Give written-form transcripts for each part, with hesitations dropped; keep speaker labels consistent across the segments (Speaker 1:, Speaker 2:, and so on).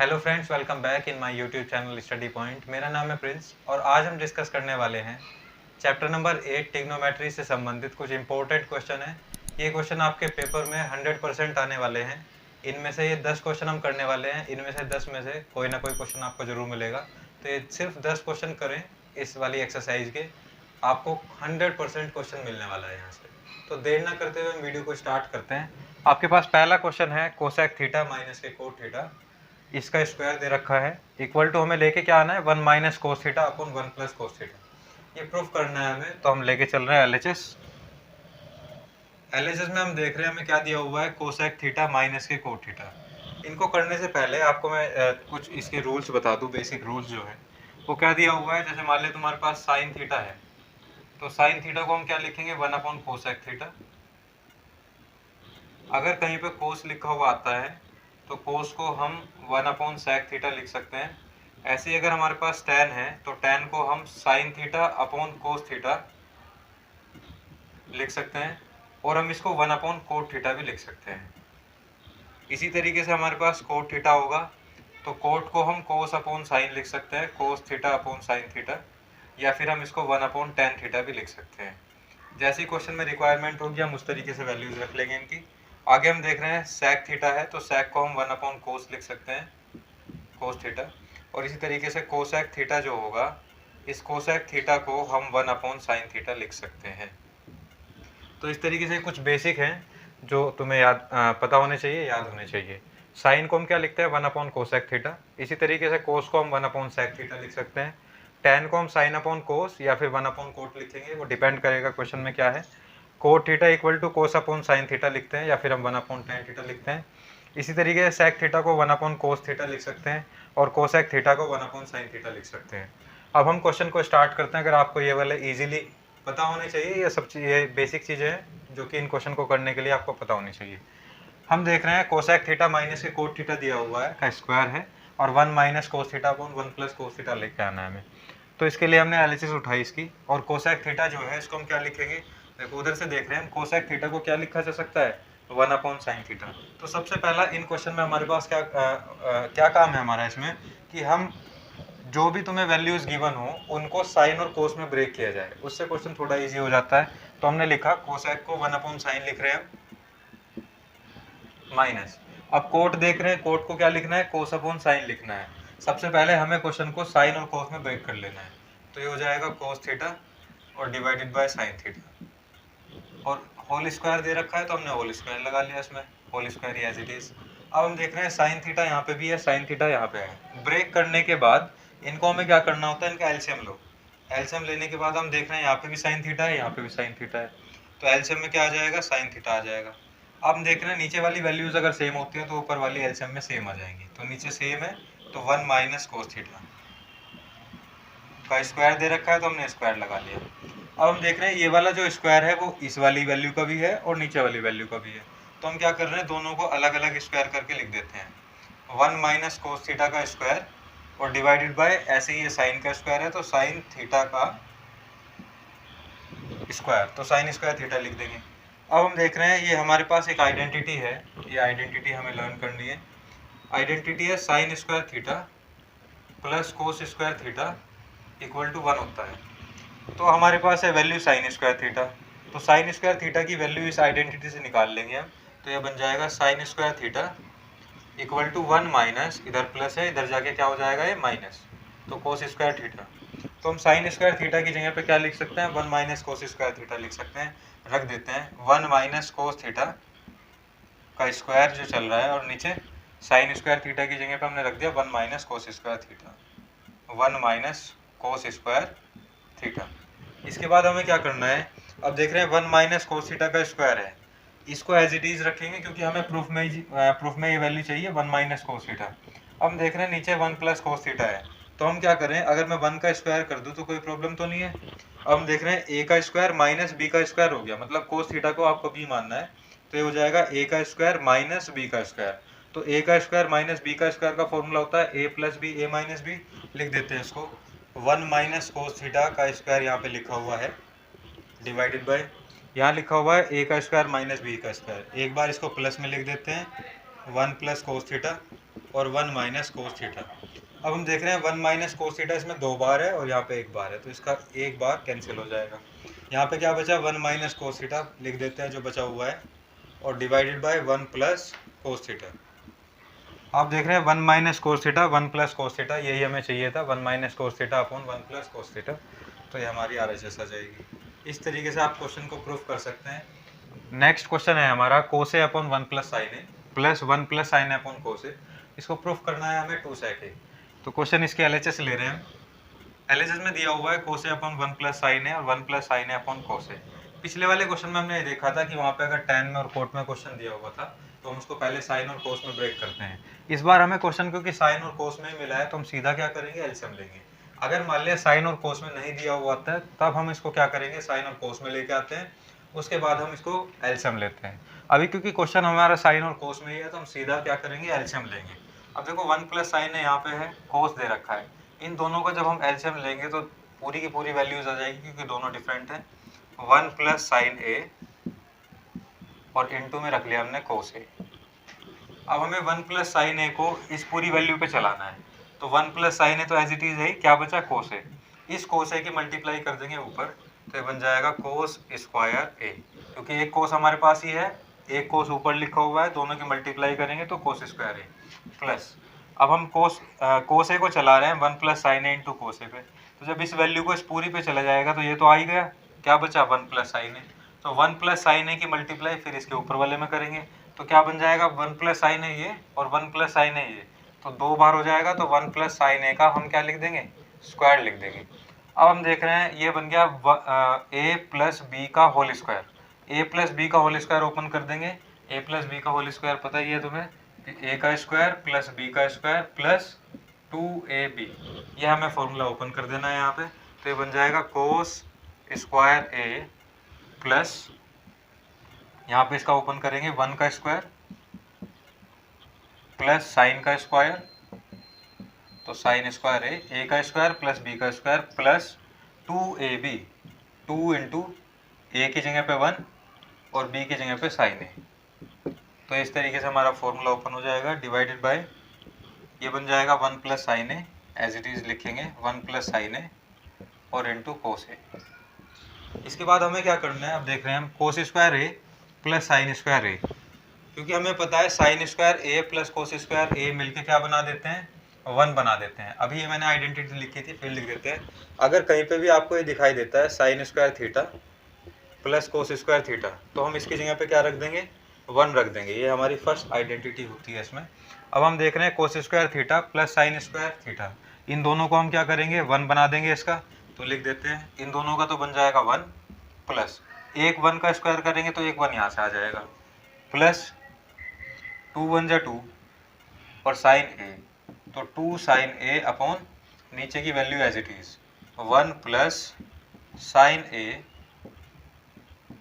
Speaker 1: Hello friends, welcome back in my YouTube channel study point. मेरा नाम है Prince और आज हम डिस्कस करने वाले हैं चैप्टर नंबर 8 टिग्नोमेट्री से संबंधित कुछ इंपॉर्टेंट क्वेश्चन है। ये क्वेश्चन आपके पेपर में 100% आने वाले हैं। इनमें से ये 10 क्वेश्चन हम करने वाले हैं। इनमें से 10 में से कोई ना कोई क्वेश्चन आपको जरूर मिलेगा। तो ये सिर्फ 10 क्वेश्चन करें इस वाली एक्सरसाइज के, आपको 100% क्वेश्चन मिलने वाला है यहाँ से। तो देर ना करते हुए हम वीडियो को स्टार्ट करते हैं। आपके पास पहला क्वेश्चन है कोसेक थीटा माइनस के कोट थीटा, इसका स्क्वायर दे रखा है। इक्वल टू हमें लेके क्या आना है, 1 minus cos theta upon 1 plus cos theta. ये प्रूफ करना है हमें, तो हम लेके चल रहे हैं एलएचएस। एलएचएस में हम देख रहे हैं हमें क्या दिया हुआ है, कोसेक थीटा माइनस के कोट थीटा। इनको करने से पहले आपको मैं कुछ इसके रूल्स बता दूं। बेसिक रूल्स जो है वो क्या दिया हुआ है। जैसे मान ले तुम्हारे पास साइन थीटा है, तो साइन थीटा को हम क्या लिखेंगे, 1 अपॉन कोसेक थीटा। अगर कहीं पे कोस लिखा हुआ आता है तो कोस को हम 1 अपॉन सेक थीटा लिख सकते हैं। ऐसे ही अगर हमारे पास tan है तो tan को हम साइन थीटा अपॉन कोस थीटा लिख सकते हैं, और हम इसको 1 अपॉन कोट थीटा भी लिख सकते हैं। इसी तरीके से हमारे पास कोट थीटा होगा तो कोट को हम कोस अपॉन साइन लिख सकते हैं, कोस थीटा अपॉन साइन थीटा, या फिर हम इसको 1 अपॉन tan थीटा भी लिख सकते हैं। जैसे ही क्वेश्चन में रिक्वायरमेंट होगी हम उस तरीके से वैल्यूज रख लेंगे इनकी। आगे हम देख रहे हैं सेक थीटा है तो सेक को हम 1 अपॉन कोस लिख सकते हैं, कोस थीटा। और इसी तरीके से कोसेक थीटा जो होगा, इस कोसेक थीटा को हम 1 अपॉन साइन थीटा लिख सकते हैं। तो इस तरीके से कुछ बेसिक हैं जो तुम्हें पता होने चाहिए, याद होने चाहिए। साइन को हम क्या लिखते हैं, 1 अपॉन कोसेक थीटा। इसी तरीके से कोस को हम 1 अपॉन सेक थीटा लिख सकते हैं। tan को हम साइन अपॉन कोस या फिर 1 अपॉन कोट लिखेंगे, वो डिपेंड करेगा क्वेश्चन में क्या है। Cot theta equal to cos upon sign theta लिखते हैं, या फिर हम 1 अपॉन tan थीटा लिखते हैं। इसी तरीके से सेक थीटा को 1 अपॉन कोस थीटा लिख सकते हैं, और कोसेक थीटा को 1 अपॉन साइन थीटा लिख सकते हैं। अब हम क्वेश्चन को स्टार्ट करते हैं। अगर आपको ये वाले इजीली पता होने चाहिए, ये सब ये बेसिक चीज़ें हैं जो कि इन क्वेश्चन को करने के लिए आपको पता होनी चाहिए। हम देख रहे हैं कोसेक थीटा माइनस के कोट थीटा दिया हुआ है का स्क्वायर है, और 1 minus cos theta upon 1 plus cos theta लेके आना है हमें। तो इसके लिए हमने एनालिसिस उठाई इसकी, और कोसेक थीटा जो है इसको हम क्या लिखेंगे, देखो उधर से देख रहे हैं हम कोसेक थीटा को क्या लिखा जा सकता है, 1 अपॉन साइन थीटा। तो सबसे पहला इन क्वेश्चन में हमारे पास क्या काम है हमारा इसमें, कि हम जो भी तुम्हें वैल्यूज गिवन हो उनको साइन और कोस में ब्रेक किया जाए, उससे क्वेश्चन थोड़ा इजी हो जाता है। तो हमने लिखा कोसेक को 1 अपॉन साइन लिख रहे हैं माइनस। अब कोट देख रहे हैं, कोट को क्या लिखना है, कोस अपॉन साइन लिखना है। सबसे पहले हमें क्वेश्चन को साइन और कोस में ब्रेक कर लेना है। तो ये हो जाएगा कोस थीटा और डिवाइडेड बाय साइन थीटा, और होल स्क्वायर दे रखा है तो हमने होल स्क्वायर लगा लिया इसमें, whole square as it is. अब हम देख रहे हैं साइन थीटा यहाँ पे भी है, साइन थीटा यहाँ पे है। ब्रेक करने के बाद इनको हमें क्या करना होता है, इनका एलसीएम लो। एलसीएम लेने के बाद हम देख रहे हैं यहाँ पे भी साइन थीटा है, यहाँ पे भी साइन थीटा है, तो एलसीएम में क्या आ जाएगा, साइन थीटा आ जाएगा। अब हम देख रहे हैं नीचे वाली वैल्यूज अगर सेम होती है तो ऊपर वाली एलसीएम में सेम आ जाएंगी। तो नीचे सेम है तो 1 माइनस कोस थीटा का स्क्वायर दे रखा है तो हमने स्क्वायर लगा लिया। अब हम देख रहे हैं ये वाला जो स्क्वायर है वो इस वाली वैल्यू का भी है और नीचे वाली वैल्यू का भी है। तो हम क्या कर रहे हैं, दोनों को अलग अलग स्क्वायर करके लिख देते हैं। 1 माइनस कोस थीटा का स्क्वायर और डिवाइडेड बाय, ऐसे ही ये साइन का स्क्वायर है तो साइन थीटा का स्क्वायर, तो साइन स्क्वायर थीटा लिख देंगे। अब हम देख रहे हैं ये हमारे पास एक आइडेंटिटी है, ये आइडेंटिटी हमें लर्न करनी है। आइडेंटिटी है sine square theta plus cos square theta equal to 1 होता है। तो हमारे पास है वैल्यू साइन स्क्वायर थीटा, तो साइन स्क्वायर थीटा की वैल्यू इस आइडेंटिटी से निकाल लेंगे हम। तो यह बन जाएगा sine square theta equal to 1 minus, इधर प्लस है इधर जाके क्या हो जाएगा ये माइनस, तो कोस स्क्वायर थीटा। तो हम साइन स्क्वायर थीटा की जगह पे क्या लिख सकते हैं, 1 माइनस कोस स्क्वायर थीटा लिख सकते हैं। रख देते हैं 1 माइनस कोस थीटा का स्क्वायर जो चल रहा है, और नीचे साइन स्क्वायर थीटा की जगह पे हमने रख दिया 1 माइनस कोस स्क्वायर थीटा, 1 माइनस कोस स्क्वायर थीटा। इसके बाद हमें क्या करना है, अब देख रहे हैं 1 माइनस कोस थीटा का स्क्वायर है, इसको एज इट इज रखेंगे क्योंकि हमें प्रूफ में ये वैल्यू चाहिए 1 माइनस कोस थीटा। अब हम देख रहे हैं नीचे 1 प्लस कोस थीटा है, तो हम क्या करें, अगर मैं 1 का स्क्वायर कर दूं तो कोई प्रॉब्लम तो नहीं है। अब हम देख रहे हैं a का स्क्वायर माइनस b का स्क्वायर हो गया, मतलब कोस थीटा को आपको b मानना है, तो ये हो जाएगा a का स्क्वायर माइनस b का स्क्वायर। तो a का स्क्वायर माइनस b का स्क्वायर का फॉर्मूला होता है a plus b, a minus b. लिख देते हैं इसको, 1 माइनस कोस थीटा का स्क्वायर यहाँ पे लिखा हुआ है डिवाइडेड बाय, यहाँ लिखा हुआ है a का स्क्वायर माइनस b का स्क्वायर। एक बार इसको प्लस में लिख देते हैं, 1 प्लस कोस थीटा और 1 माइनस कोस थीटा। अब हम देख रहे हैं 1 माइनस कोस थीटा इसमें 2 बार है और यहाँ पे 1 बार है, तो इसका 1 बार कैंसिल हो जाएगा। यहाँ पे क्या बचा, 1 माइनस कोस थीटा लिख देते हैं जो बचा हुआ है, और divided bye 1 plus cos theta. आप देख रहे हैं 1 minus cos theta 1 plus cos theta, यही हमें चाहिए था, 1 minus cos theta upon 1 plus cos theta. तो ये हमारी RHS आ जाएगी। इस तरीके से आप क्वेश्चन को प्रूफ कर सकते हैं। नेक्स्ट क्वेश्चन है हमारा कोसे अपॉन 1 प्लस साइन ए प्लस 1 प्लस साइन ए अपॉन कोसे। इसको प्रूफ करना है हमें 2 सेक ए। तो क्वेश्चन इसके LHS ले रहे हैं हम। LHS में दिया हुआ है कोसे अपॉन 1 प्लस साइन ए और 1 प्लस साइन ए अपॉन कोसे। पिछले वाले क्वेश्चन में हमने देखा था कि वहाँ पे अगर टैन में और कोट में क्वेश्चन दिया हुआ था तो हम उसको पहले साइन और कोस में ब्रेक करते हैं। इस बार हमें क्वेश्चन क्योंकि साइन और कोस में मिला है तो हम सीधा क्या करेंगे, एलसीएम लेंगे। अगर मान लिया साइन और कोस में नहीं दिया हुआ था तब हम इसको क्या करेंगे, साइन और कोस में लेके आते हैं, उसके बाद हम इसको एलसीएम लेते हैं। अभी क्योंकि क्वेश्चन हमारा साइन और कोस में ही है तो हम सीधा क्या करेंगे, एलसीएम लेंगे। अब देखो 1 प्लस साइन है, यहाँ पे है कोस दे रखा है, इन दोनों का जब हम एलसीएम लेंगे तो पूरी की पूरी वैल्यूज आ जाएगी क्योंकि दोनों डिफरेंट है। 1 प्लस साइन ए और इनटू में रख लिया हमने कोस ए। अब हमें 1 प्लस साइन ए को इस पूरी वैल्यू पे चलाना है, तो 1 प्लस साइन ए तो एज इट इज है, क्या बचा कोस ए। इस कोस ए की मल्टीप्लाई कर देंगे ऊपर, तो ये बन जाएगा कोस स्क्वायर ए, क्योंकि एक कोस हमारे पास ही है, एक कोस ऊपर लिखा हुआ है, दोनों की मल्टीप्लाई करेंगे तो कोस स्क्वायर ए प्लस। अब हम कोस ए को चला रहे हैं 1 प्लस साइन ए इंटू कोस ए पे, तो जब इस वैल्यू को इस पूरी पे चला जाएगा तो ये तो आ ही गया, क्या बचा 1 प्लस साइन ए। तो 1 प्लस साइन ए की मल्टीप्लाई फिर इसके ऊपर वाले में करेंगे, तो क्या बन जाएगा 1 प्लस साइन ए ये और 1 प्लस साइन ए ये, तो 2 बार हो जाएगा, तो 1 प्लस साइन ए का हम क्या लिख देंगे, स्क्वायर लिख देंगे। अब हम देख रहे हैं ये बन गया a प्लस बी का होल स्क्वायर। ए प्लस बी का होल स्क्वायर ओपन कर देंगे, ए प्लस बी का होल स्क्वायर पता ही है तुम्हें, ए का स्क्वायर प्लस बी का स्क्वायर प्लस 2ab, ये हमें फॉर्मूला ओपन कर देना है यहाँ पे। तो ये बन जाएगा कोस स्क्वायर ए प्लस, यहाँ पे इसका ओपन करेंगे 1 का स्क्वायर प्लस साइन का स्क्वायर, तो साइन स्क्वायर ए का स्क्वायर प्लस बी का स्क्वायर प्लस 2ab, 2 इंटू ए की जगह पे 1 और बी की जगह पे साइन ए। तो इस तरीके से हमारा फॉर्मूला ओपन हो जाएगा, डिवाइडेड बाय ये बन जाएगा 1 plus sign A, as it is लिखेंगे 1 प्लस साइन ए और इंटू कोस ए। इसके बाद हमें क्या करना है, अब देख रहे हैं हम कोस स्क्वायर ए प्लस साइन स्क्वायर ए, क्योंकि हमें पता है साइन स्क्वायर ए प्लस कोस स्क्वायर ए मिलके क्या बना देते हैं, 1 बना देते हैं। अभी ये मैंने आइडेंटिटी लिखी थी, फिर लिख देते हैं। अगर कहीं पे भी आपको ये दिखाई देता है sine square theta plus cos square theta, तो हम इसकी जगह पे क्या रख देंगे, 1 रख देंगे। ये हमारी फर्स्ट आइडेंटिटी होती है इसमें। अब हम देख रहे हैं cos square theta plus sin square theta, इन दोनों को हम क्या करेंगे, 1 बना देंगे इसका, तो लिख देते हैं इन दोनों का तो बन जाएगा 1 प्लस एक 1 का स्क्वायर करेंगे तो एक 1 यहाँ से आ जाएगा, प्लस 2 1 जा 2 और साइन ए, तो 2 साइन ए अपॉन नीचे की value as it is 1 plus sign A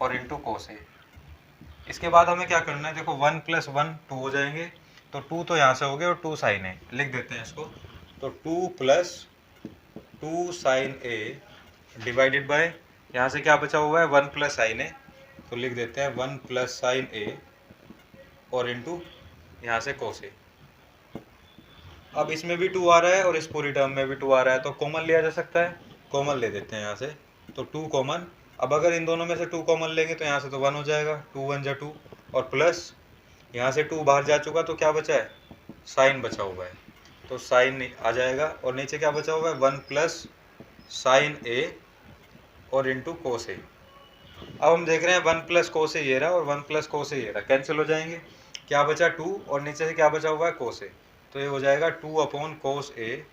Speaker 1: और इंटू कोस ए। इसके बाद हमें क्या करना है, देखो 1 प्लस 1 2 हो जाएंगे, तो 2 तो यहाँ से हो गए और 2 साइन ए लिख देते हैं इसको, तो 2 plus 2 sine A divided by यहाँ से क्या बचा हुआ है 1 प्लस साइन ए, तो लिख देते हैं 1 प्लस साइन ए और इंटू यहाँ से कोस ए। अब इसमें भी 2 आ रहा है और इस पूरी टर्म में भी 2 आ रहा है, तो कॉमन लिया जा सकता है, कॉमन ले देते हैं यहाँ से, तो 2 कॉमन। अब अगर इन दोनों में से 2 कॉमन लेंगे तो यहाँ से तो 1 हो जाएगा, 2 1 जा 2 और प्लस यहाँ से 2 बाहर जा चुका तो क्या बचा है, साइन बचा हुआ है, तो साइन आ जाएगा और नीचे क्या बचा हुआ है 1 प्लस साइन ए और इंटू कोस ए। अब हम देख रहे हैं 1 प्लस कोस ए ये रहा और 1 प्लस कोस ए ये रहा, कैंसिल हो जाएंगे, क्या बचा 2 और नीचे से क्या बचा हुआ है कोस ए, तो ये हो जाएगा 2 अपॉन कोस ए।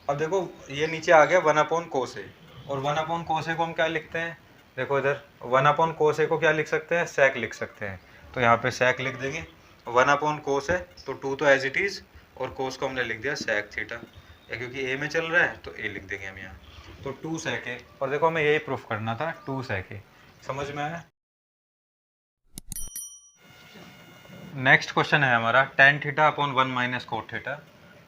Speaker 1: अब देखो ये नीचे आ गया 1 अपॉन कोस ए, और 1 अपॉन कोस ए को हम क्या लिखते हैं, देखो इधर 1 अपॉन कोस ए को क्या लिख सकते हैं, सेक लिख सकते हैं, तो यहाँ पे सेक लिख देंगे। 1 अपॉन कोस है तो 2 तो एज इट इज, और कोस को हमने लिख दिया सेक थीटा, क्योंकि ए में चल रहा है तो ए लिख देंगे हम यहाँ, तो 2 सेक ए। और देखो हमें यही प्रूफ करना था, 2 सेक ए। समझ में आया। नेक्स्ट क्वेश्चन है हमारा tan theta upon 1 minus cot theta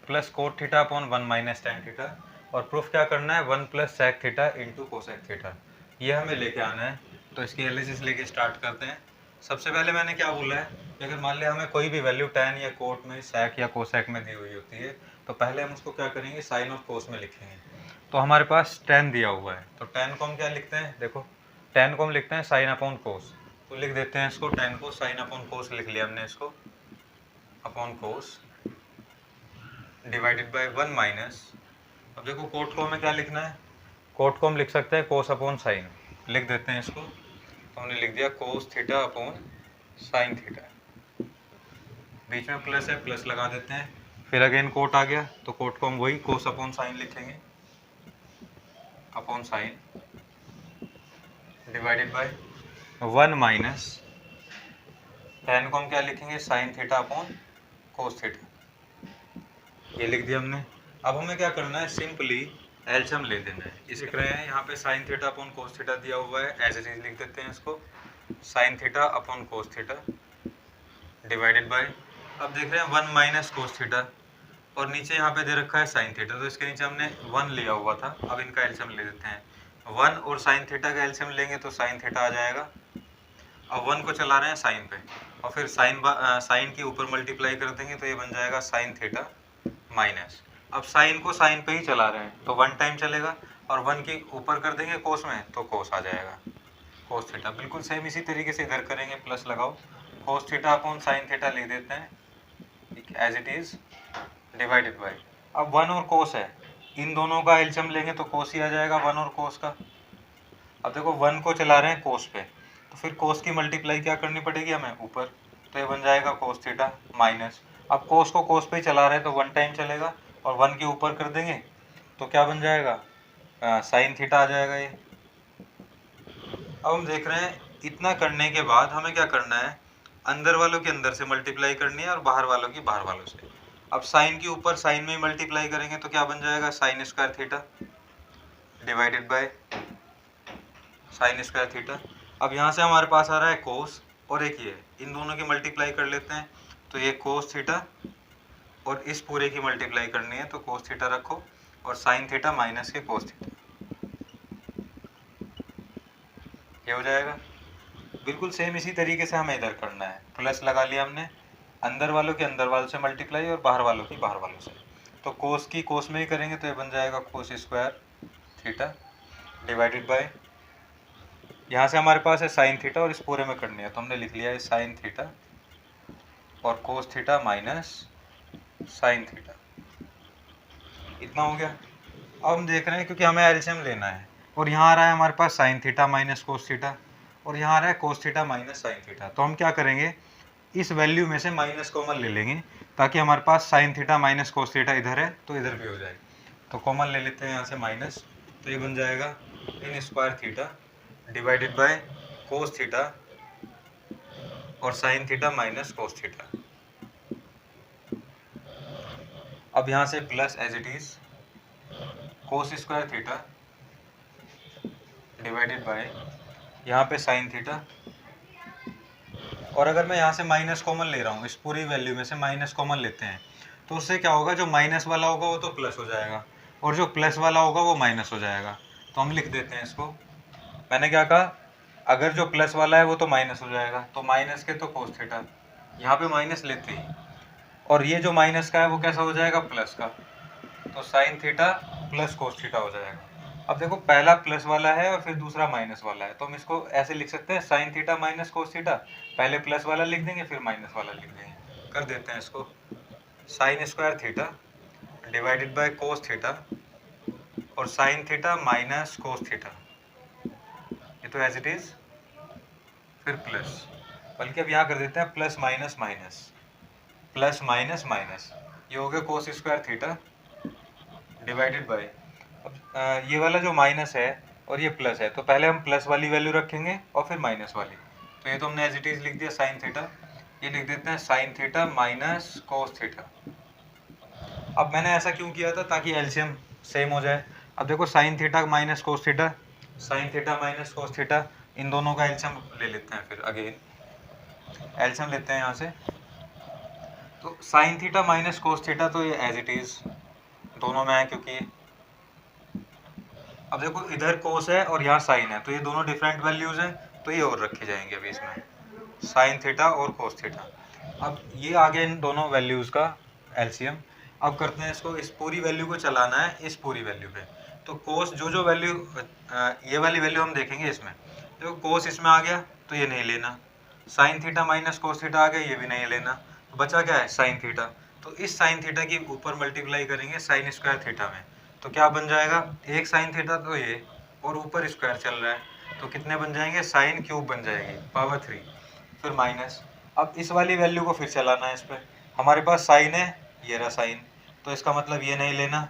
Speaker 1: plus cot theta upon 1 minus tan theta, और प्रूफ क्या करना है 1 plus sec theta into cosec theta, ये हमें लेके आना है। तो इसकी एनालिसिस लेके स्टार्ट करते हैं। सबसे पहले मैंने क्या बोला है, कि अगर मान लिया हमें कोई भी वैल्यू tan या कोट में sec या कोसेक में दी हुई होती है, तो पहले हम उसको क्या करेंगे, साइन और कोस में लिखेंगे। तो हमारे पास tan दिया हुआ है, तो tan को हम क्या लिखते हैं, देखो tan को हम लिखते हैं साइन अपॉन कोस। तो लिख देते हैं इसको, tan को साइन अपॉन कोस लिख लिया हमने इसको, upon cos divided by 1 minus. अब देखो कोट को हमें क्या लिखना है, कोट को हम लिख सकते हैं कोस अपॉन साइन, लिख देते हैं इसको। तो हमने लिख दिया cos theta upon sign theta, बीच में प्लस है, प्लस लगा देते हैं, फिर अगेन कोट आ गया, तो कोट को हम वही कोस अपॉन साइन लिखेंगे, upon sine divided by 1 minus tan को हम क्या लिखेंगे, साइन थीटा अपॉन कोस थीटा, ये लिख दिया हमने। अब हमें क्या करना है, सिंपली एलसीएम ले देना है। इस लिख रहे हैं यहाँ पे sine theta upon cos theta दिया हुआ है, एज इट इज लिख देते हैं इसको, sine theta upon cos theta divided by, अब देख रहे हैं 1 माइनस कोस थीटा, और नीचे यहाँ पे दे रखा है साइन थीटा, तो इसके नीचे हमने 1 लिया हुआ था। अब इनका एलसीएम ले देते हैं, 1 और साइन थीटा का एलसीएम लेंगे तो साइन थीटा आ जाएगा। अब 1 को चला रहे हैं साइन पे, और फिर साइन के ऊपर मल्टीप्लाई कर देंगे, तो ये बन जाएगा साइन थीटा माइनस। अब साइन को साइन पे ही चला रहे हैं, तो 1 टाइम चलेगा, और 1 के ऊपर कर देंगे कोस में, तो कोस आ जाएगा, कोस थीटा। बिल्कुल सेम इसी तरीके से इधर करेंगे, प्लस लगाओ, cos theta upon sign theta लिख देते हैं as it is divided by, अब 1 और कोस है, इन दोनों का एलसीएम लेंगे तो कोस ही आ जाएगा 1 और कोस का। अब देखो 1 को चला रहे हैं कोस पे, तो फिर कोस की मल्टीप्लाई क्या करनी पड़ेगी हमें ऊपर, तो ये बन जाएगा कोस थीटा माइनस। अब कोस को कोस पे ही चला रहे हैं, तो 1 टाइम चलेगा, और 1 के ऊपर कर देंगे तो क्या बन जाएगा, साइन थीटा आ जाएगा ये। अब हम देख रहे हैं इतना करने के बाद हमें क्या करना है, अंदर वालों के अंदर से मल्टीप्लाई करनी है और बाहर वालों की बाहर वालों से। अब साइन के ऊपर साइन में ही मल्टीप्लाई करेंगे तो क्या बन जाएगा, sine square theta divided by sign square theta. अब यहाँ से हमारे पास आ रहा है कोस, और एक ये, इन दोनों की मल्टीप्लाई कर लेते हैं, तो ये कोस थीटा, और इस पूरे की मल्टीप्लाई करनी है तो कोस थीटा रखो, और साइन थीटा माइनस के कोस थीटा, ये हो जाएगा। बिल्कुल सेम इसी तरीके से हमें इधर करना है, प्लस लगा लिया हमने, अंदर वालों के अंदर वालों से मल्टीप्लाई और बाहर वालों की बाहर वालों से, तो कोस की कोस में ही करेंगे, तो ये बन जाएगा कोस स्क्वायर थीटा डिवाइडेड बाय, यहाँ से हमारे पास है साइन थीटा और इस पूरे में करनी है, तो हमने लिख लिया है साइन थीटा और कोस थीटा माइनस साइन थीटा, इतना हो गया। अब हम देख रहे हैं क्योंकि हमें एलसीएम लेना है, और यहाँ आ रहा है हमारे पास sin theta minus cos theta, और यहाँ आ रहा है cos theta minus sin theta, तो हम क्या करेंगे, इस वैल्यू में से माइनस कॉमन ले लेंगे, ताकि हमारे पास sin theta minus cos theta इधर है तो इधर भी हो जाए, तो कॉमन ले लेते हैं यहाँ से माइनस, तो ये बन जाएगा इन square theta divided by cos theta और sin theta minus cos theta. अब यहाँ से plus as it is cos square theta divided by यहाँ पे साइन थीटा, और अगर मैं यहाँ से माइनस कॉमन ले रहा हूँ, इस पूरी वैल्यू में से माइनस कॉमन लेते हैं, तो उससे क्या होगा, जो माइनस वाला होगा वो तो प्लस हो जाएगा, और जो प्लस वाला होगा वो माइनस हो जाएगा। तो हम लिख देते हैं इसको, मैंने क्या कहा, अगर जो प्लस वाला है वो तो माइनस हो जाएगा, तो माइनस के तो कोस थीटा, यहाँ पे माइनस लेते ही, और ये जो माइनस का है वो कैसा हो जाएगा, प्लस का, तो sine theta plus cos theta हो जाएगा। अब देखो पहला प्लस वाला है और फिर दूसरा माइनस वाला है, तो हम इसको ऐसे लिख सकते हैं, sign theta minus cos theta, पहले प्लस वाला लिख देंगे फिर माइनस वाला लिख देंगे, कर देते हैं इसको, sin square theta divided by cos theta और sin theta minus cos theta, ये तो एज इट इज, फिर प्लस, बल्कि अब यहाँ कर देते हैं plus minus minus, plus minus minus, ये हो गया cos square theta divided by, अब ये वाला जो माइनस है और ये प्लस है, तो पहले हम प्लस वाली वैल्यू रखेंगे और फिर माइनस वाली, तो ये तो हमने एज इट इज लिख दिया साइन थीटा, ये लिख देते हैं sign theta minus cos theta. अब मैंने ऐसा क्यों किया था, ताकि एलसीएम सेम हो जाए। अब देखो sin theta minus cos theta, sin theta minus cos theta, इन दोनों का एलसीएम ले लेते हैं, फिर अगेन एलसीएम लेते हैं यहाँ से, तो sign theta minus cos theta, तो ये एज इट इज दोनों में है, क्योंकि अब देखो इधर कोस है और यहाँ साइन है, तो ये दोनों डिफरेंट वैल्यूज हैं, तो ये और रखे जाएंगे अभी इसमें, साइन थीटा और कोस थीटा। अब ये आ गया इन दोनों वैल्यूज़ का एलसीएम। अब करते हैं इसको, इस पूरी वैल्यू को चलाना है इस पूरी वैल्यू पे। तो कोस जो वैल्यू, ये वाली वैल्यू हम देखेंगे इसमें। देखो कोस इसमें आ गया तो ये नहीं लेना, sin theta minus cos theta आ गया, ये भी नहीं लेना, तो बचा क्या है साइन थीटा। तो इस साइन थीटा की ऊपर मल्टीप्लाई करेंगे साइन स्क्वायर थीटा में, तो क्या बन जाएगा, एक साइन थीटा तो ये, और ऊपर स्क्वायर चल रहा है, तो कितने बन जाएंगे, साइन क्यूब बन जाएगी पावर 3, फिर माइनस। अब इस वाली वैल्यू को फिर चलाना है इस पर, हमारे पास साइन है, ये रहा साइन, तो इसका मतलब ये नहीं लेना।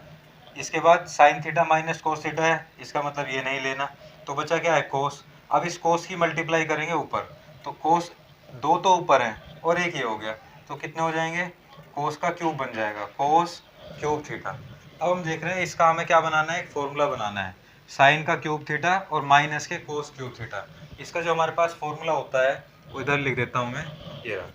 Speaker 1: इसके बाद sign theta minus cos theta है, इसका मतलब ये नहीं लेना, तो बचा क्या है कोस। अब इस कोस की मल्टीप्लाई करेंगे ऊपर, तो कोस दो तो ऊपर हैं और एक ये हो गया, तो कितने हो जाएंगे, कोस का क्यूब बन जाएगा, कोस क्यूब थीटा। अब हम देख रहे हैं इसका हमें क्या बनाना है, एक फॉर्मूला बनाना है, साइन का क्यूब थीटा और माइनस के कोस क्यूब थीटा। इसका जो हमारे पास फॉर्मूला होता है वो इधर लिख देता हूँ मैं, ये रहा,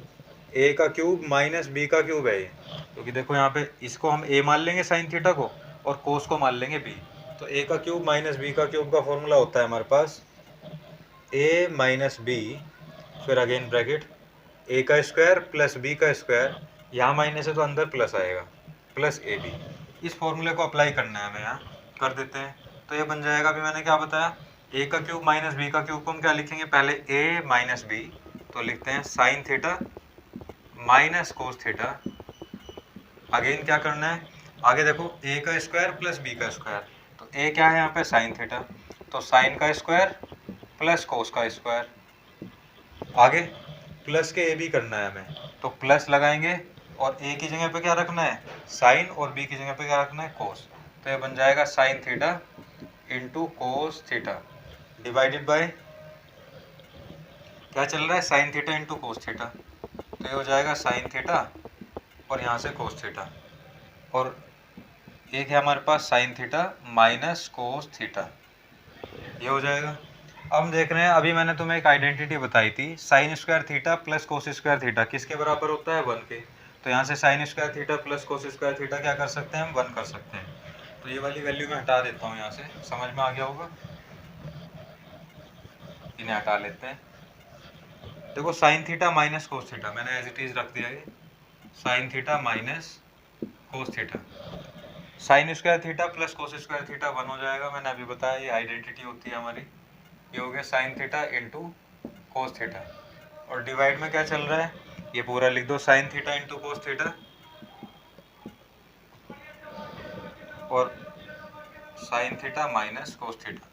Speaker 1: ए का क्यूब माइनस बी का क्यूब है ये, क्योंकि देखो यहाँ पे इसको हम ए मान लेंगे साइन थीटा को, और कोस को मान लेंगे बी। तो ए का क्यूब माइनस बी का क्यूब का फॉर्मूला होता है हमारे पास ए माइनस बी, फिर अगेन ब्रैकेट, ए का स्क्वायर प्लस बी का स्क्वायर, यहाँ माइनस है तो अंदर प्लस आएगा, प्लस ए बी। इस फॉर्मूले को अप्लाई करना है हमें, यहाँ कर देते हैं। तो ये बन जाएगा, अभी मैंने क्या बताया, ए का क्यूब माइनस बी का क्यूब को हम क्या लिखेंगे, पहले ए माइनस बी, तो लिखते हैं sign theta minus cos theta. Again क्या करना है, आगे देखो ए का स्क्वायर प्लस बी का स्क्वायर, तो ए क्या है यहाँ पे साइन थीटा, तो साइन का स्क्वायर प्लस कोस का स्क्वायर, आगे प्लस के ए बी करना है हमें, तो प्लस लगाएंगे और ए की जगह पे क्या रखना है साइन, और बी की जगह पे क्या रखना है कोस। तो ये बन जाएगा sign theta into cos theta divided bye, क्या चल रहा है sign theta into cos theta, तो ये हो जाएगा साइन थीटा और यहाँ से कोस थीटा, और एक है हमारे पास sin theta minus cos theta, ये हो जाएगा। अब हम देख रहे हैं, अभी मैंने तुम्हें एक आइडेंटिटी बताई थी, sign square theta plus cos square theta किसके बराबर होता है, 1 के। तो यहाँ से sign square theta plus cos square theta क्या कर सकते हैं हम, 1 कर सकते हैं। तो ये वाली वैल्यू मैं हटा देता हूँ यहाँ से, समझ में आ गया होगा, इन्हें हटा लेते हैं। देखो sin theta minus cos theta मैंने एज इट इज रख दिया, ये sign theta minus cos theta, sign square theta plus cos square theta 1 हो जाएगा, मैंने अभी बताया ये आइडेंटिटी होती है हमारी। ये हो गया sin theta into cos theta, और डिवाइड में क्या चल रहा है, ये पूरा लिख दो sin theta into cos theta, और sin theta minus cos theta.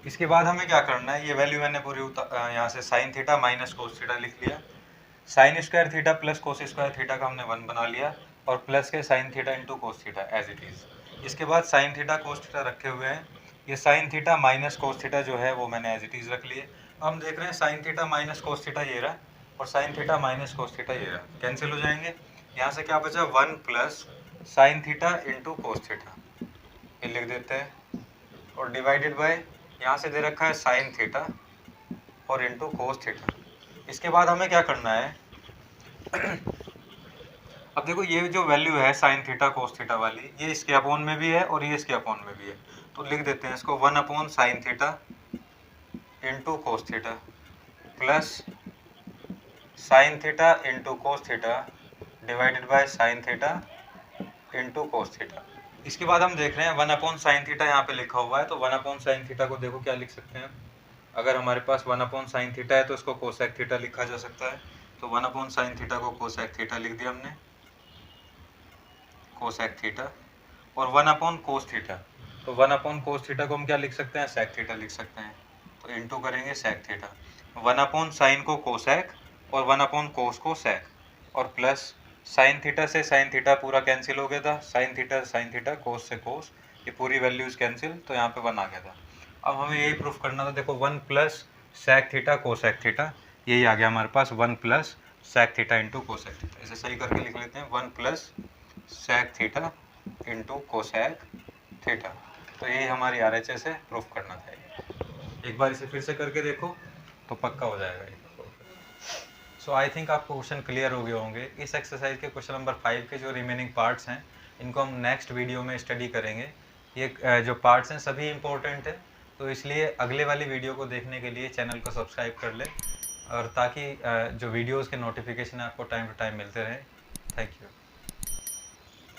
Speaker 1: इसके बाद हमें क्या करना है, ये वैल्यू मैंने पूरी यहाँ से sine theta minus cos theta लिख लिया, sine square theta plus cos square theta का हमने 1 बना लिया, और प्लस के sine theta into cos theta as it is. इसके बाद साइन थीटा कोस थीटा रखे हुए हैं, ये sign theta minus cos theta जो है वो मैंने एज इट इज़ रख लिए। अब हम देख रहे हैं sign theta minus cos theta ये रहा, और sin theta minus cos theta ये रहा, कैंसिल हो जाएंगे। यहाँ से क्या बचा, 1 plus sign theta into cos theta, ये लिख देते हैं, और डिवाइडेड बाय, यहाँ से दे रखा है साइन थीटा और इंटू कोस थीटा। इसके बाद हमें क्या करना है अब देखो ये जो वैल्यू है साइन थीटा कोस थीटा वाली, ये इसके अपोन में भी है और ये इसके अपोन में भी है, तो लिख देते हैं इसको 1 upon sine theta into cos theta plus sign theta into cos theta divided by sine theta into cos theta. इसके बाद हम देख रहे हैं 1 अपॉन साइन थीटा यहाँ पे लिखा हुआ है, तो 1 अपॉन साइन थीटा को देखो क्या लिख सकते हैं, अगर हमारे पास 1 अपॉन साइन थीटा है तो इसको कोसेक थीटा लिखा जा सकता है, तो 1 अपॉन साइन थीटा को कोसेक थीटा लिख दिया हमने, कोसेक थीटा, और 1 अपॉन कोस थीटा, तो 1 अपॉन कोस थीटा को हम क्या लिख सकते हैं, सेक थीटा लिख सकते हैं, तो इंटू करेंगे सेक थीटा, 1 अपॉन साइन को कोसेक और 1 अपॉन कोस को सेक, और प्लस साइन थीटा से साइन थीटा पूरा कैंसिल हो गया था, साइन थीटा कोस से कोस, ये पूरी वैल्यूज कैंसिल, तो यहाँ पे 1 आ गया था। अब हमें यही प्रूफ करना था, देखो 1 plus sec theta cosec theta, यही आ गया हमारे पास 1 plus sec theta into cosec theta, इसे सही करके लिख लेते हैं 1 plus sec theta into cosec theta, तो यही हमारी RHS है, प्रूफ करना था। एक बार इसे फिर से करके देखो तो पक्का हो जाएगा ये। सो आई थिंक आपको क्वेश्चन क्लियर हो गए होंगे। इस एक्सरसाइज के क्वेश्चन नंबर 5 के जो रिमेनिंग पार्ट्स हैं इनको हम नेक्स्ट वीडियो में स्टडी करेंगे। ये जो पार्ट्स हैं सभी इम्पोर्टेंट है, तो इसलिए अगले वाली वीडियो को देखने के लिए चैनल को सब्सक्राइब कर लें, और ताकि जो वीडियोज़ के नोटिफिकेशन आपको टाइम टू टाइम मिलते रहें। Thank you.